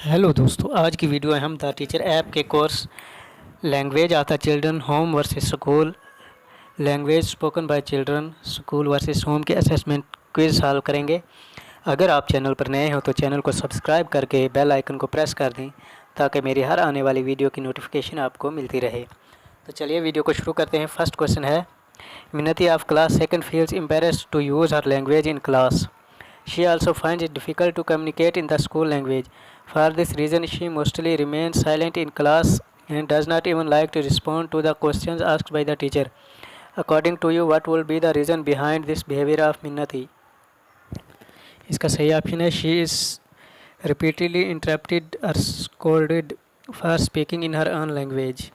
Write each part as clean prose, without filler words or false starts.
Hello दोस्तों, आज की वीडियो में हम द टीचर ऐप के course language of the children home versus school, language spoken by children school versus home के असेसमेंट क्विज सॉल्व करेंगे। अगर आप चैनल पर नए हो तो चैनल को सब्सक्राइब करके बेल आइकन को प्रेस कर दें ताकि मेरी हर आने वाली वीडियो की नोटिफिकेशन आपको मिलती रहे। तो चलिए वीडियो को शुरू करते हैं। फर्स्ट क्वेश्चन है, Minati of class second feels embarrassed to use her language in class. She also finds it difficult to communicate in the school language. For this reason, she mostly remains silent in class and does not even like to respond to the questions asked by the teacher. According to you, what will be the reason behind this behavior of Minnati? इसका सही option है she is repeatedly interrupted or scolded for speaking in her own language.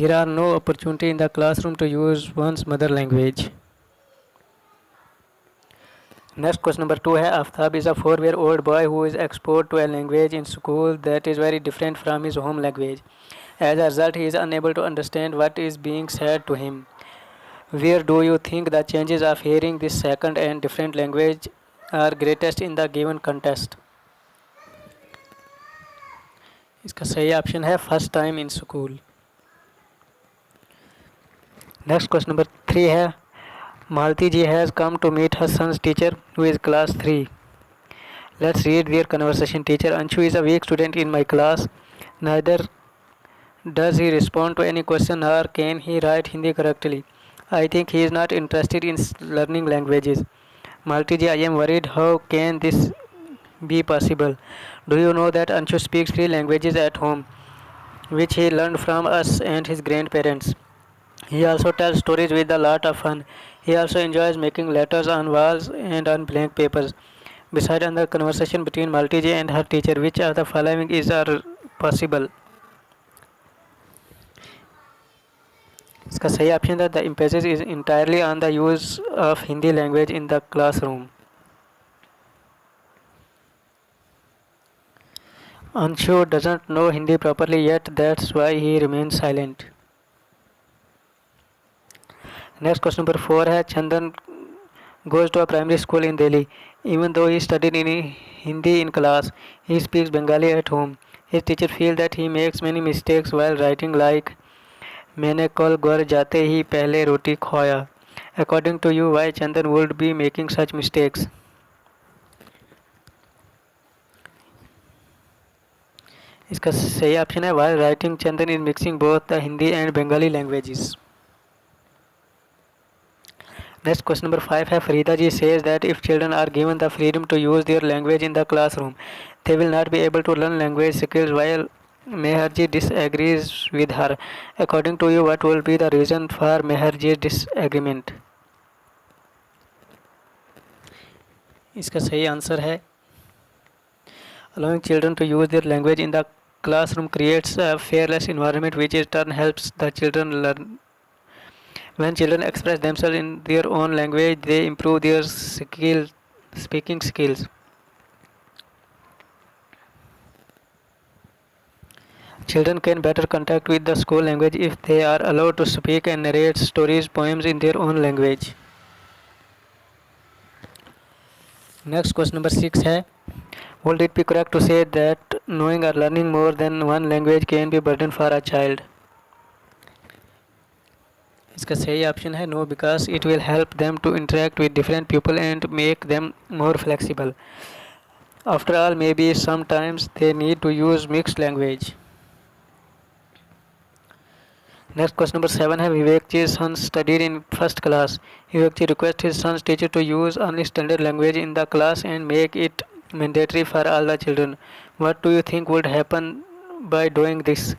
There are no opportunity in the classroom to use one's mother language. Next question number 2 है, Aftab is a 4-year-old boy who is exposed to a language in school that is very different from his home language. As a result, he is unable to understand what is being said to him. Where do you think the changes of hearing this second and different language are greatest in the given context? इसका सही option है first time in school. Next question number 3 है, Malti ji has come to meet her son's teacher who is class 3. Let's read their conversation. Teacher, Anshu is a weak student in my class. Neither does he respond to any question nor can he write Hindi correctly. I think he is not interested in learning languages. Malti ji, I am worried. How can this be possible? Do you know that Anshu speaks 3 languages at home, which he learned from us and his grandparents? He also tells stories with a lot of fun. He also enjoys making letters on walls and on blank papers. Besides, on the conversation between Malti ji and her teacher, which of the following is possible? इसका सही option है the emphasis is entirely on the use of Hindi language in the classroom. Anshu doesn't know Hindi properly yet, that's why he remains silent. Next question number 4 है, Chandan goes to a primary school in Delhi. Even though he studied in Hindi in class, he speaks Bengali at home. His teacher feels that he makes many mistakes while writing, like मैंने कल घर जाते ही पहले रोटी खोया. According to you, why Chandan would be making such mistakes? इसका सही option है while writing Chandan is mixing both the Hindi and Bengali languages. Next question number 5 है, Farida ji says that if children are given the freedom to use their language in the classroom, they will not be able to learn language skills, while Meher ji disagrees with her. According to you, what will be the reason for Meher ji's disagreement? इसका सही answer है allowing children to use their language in the classroom creates a fearless environment which in turn helps the children learn. When children express themselves in their own language, they improve their speaking skills. Children can better contact with the school language if they are allowed to speak and narrate stories, poems in their own language. Next question number 6 है, would it be correct to say that knowing or learning more than one language can be a burden for a child? इसका सही option है no, because it will help them to interact with different people and make them more flexible. After all may be sometimes they need to use mixed language. Next question number 7 है, Vivek ji son studied in first class. Vivek ji request his son's teacher to use only standard language in the class and make it mandatory for all the children. What do you think would happen by doing this?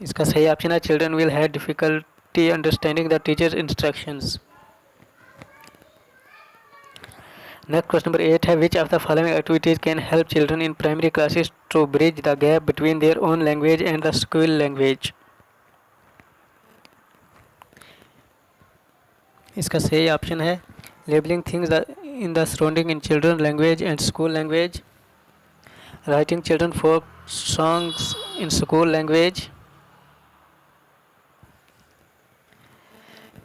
इसका सही option है children will have difficulty understanding the teachers instructions. Next question number 8 है, which of the following activities can help children in primary classes to bridge the gap between their own language and the school language? इसका सही option है labelling things in the surrounding in children language and school language, writing children folk songs in school language,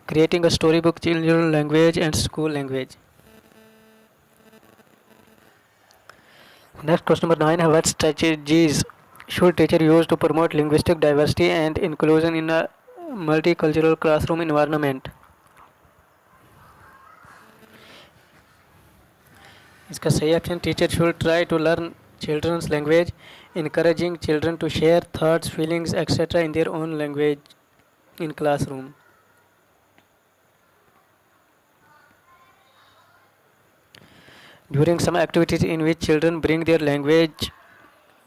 creating a storybook children language and school language. Next, question number 9 है what strategies should teacher use to promote linguistic diversity and inclusion in a multicultural classroom environment? इसका सही option teacher should try to learn children's language, encouraging children to share thoughts, feelings, etc. in their own language in classroom. During some activities in which children bring their language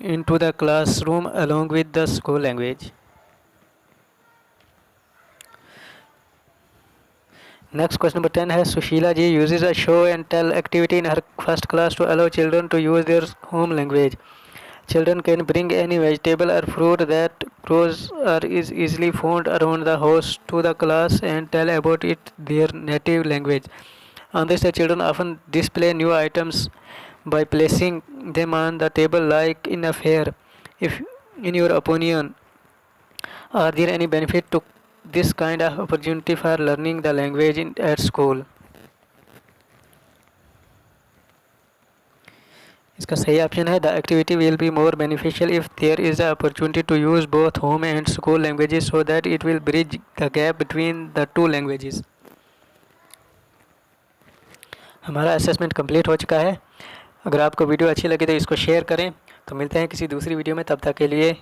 into the classroom along with the school language. Next, question number 10 है Sushila ji uses a show and tell activity in her first class to allow children to use their home language. Children can bring any vegetable or fruit that grows or is easily found around the house to the class and tell about it their native language. On this, the children often display new items by placing them on the table like in a fair. If, in your opinion, are there any benefit to this kind of opportunity for learning the language at school? इसका सही option है the activity will be more beneficial if there is a opportunity to use both home and school languages so that it will bridge the gap between the two languages. हमारा assessment complete हो चुका है। अगर आपको video अच्छी लगी तो इसको शेयर करें। तो मिलते हैं किसी दूसरी वीडियो में, तब तक के लिए